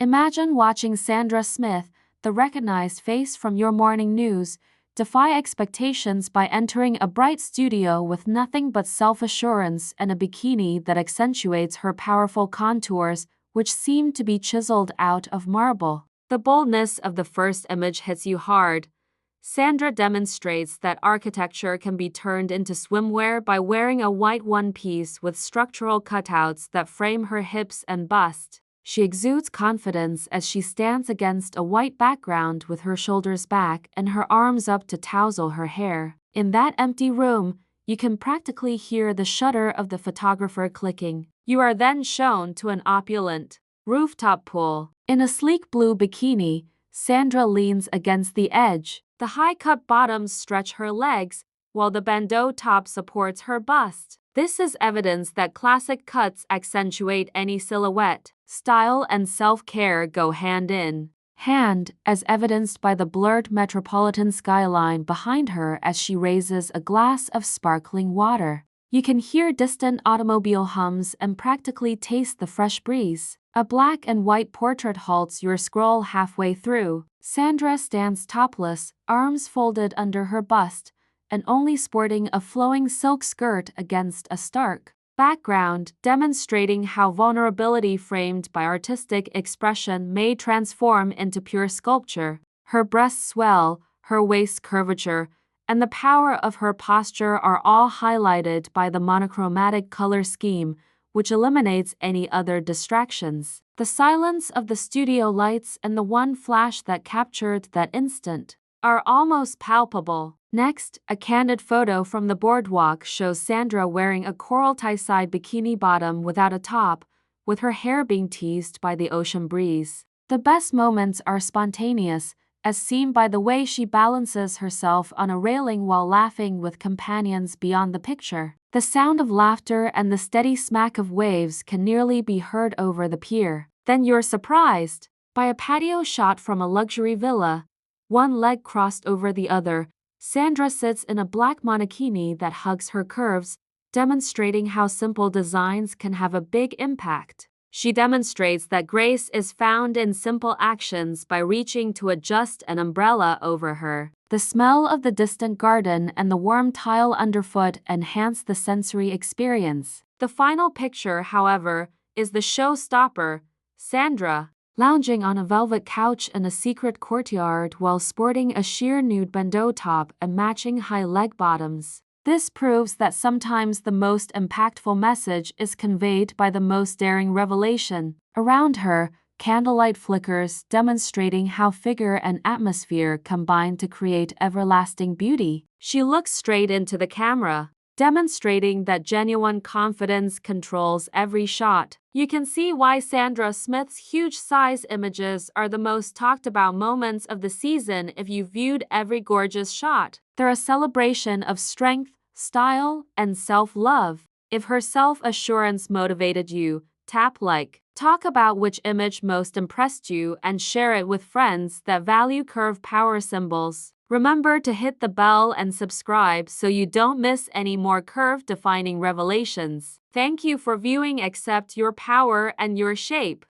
Imagine watching Sandra Smith, the recognized face from your morning news, defy expectations by entering a bright studio with nothing but self-assurance and a bikini that accentuates her powerful contours, which seem to be chiseled out of marble. The boldness of the first image hits you hard. Sandra demonstrates that architecture can be turned into swimwear by wearing a white one-piece with structural cutouts that frame her hips and bust. She exudes confidence as she stands against a white background with her shoulders back and her arms up to tousle her hair. In that empty room, you can practically hear the shutter of the photographer clicking. You are then shown to an opulent rooftop pool. In a sleek blue bikini, Sandra leans against the edge. The high-cut bottoms stretch her legs, while the bandeau top supports her bust. This is evidence that classic cuts accentuate any silhouette. Style and self-care go hand in hand, as evidenced by the blurred metropolitan skyline behind her as she raises a glass of sparkling water. You can hear distant automobile hums and practically taste the fresh breeze. A black and white portrait halts your scroll halfway through. Sandra stands topless, arms folded under her bust, and only sporting a flowing silk skirt against a stark background, demonstrating how vulnerability framed by artistic expression may transform into pure sculpture. Her breasts swell, her waist curvature, and the power of her posture are all highlighted by the monochromatic color scheme, which eliminates any other distractions. The silence of the studio lights and the one flash that captured that instant are almost palpable. Next, a candid photo from the boardwalk shows Sandra wearing a coral tie-side bikini bottom without a top, with her hair being teased by the ocean breeze. The best moments are spontaneous, as seen by the way she balances herself on a railing while laughing with companions beyond the picture. The sound of laughter and the steady smack of waves can nearly be heard over the pier. Then you're surprised by a patio shot from a luxury villa. One leg crossed over the other, Sandra sits in a black monokini that hugs her curves, demonstrating how simple designs can have a big impact. She demonstrates that grace is found in simple actions by reaching to adjust an umbrella over her. The smell of the distant garden and the warm tile underfoot enhance the sensory experience. The final picture, however, is the showstopper, Sandra lounging on a velvet couch in a secret courtyard while sporting a sheer nude bandeau top and matching high leg bottoms. This proves that sometimes the most impactful message is conveyed by the most daring revelation. Around her, candlelight flickers, demonstrating how figure and atmosphere combine to create everlasting beauty. She looks straight into the camera, demonstrating that genuine confidence controls every shot. You can see why Sandra Smith's huge size images are the most talked about moments of the season if you viewed every gorgeous shot. They're a celebration of strength, style, and self-love. If her self-assurance motivated you, tap like. Talk about which image most impressed you and share it with friends that value curve power symbols. Remember to hit the bell and subscribe so you don't miss any more curve-defining revelations. Thank you for viewing. Accept your power and your shape.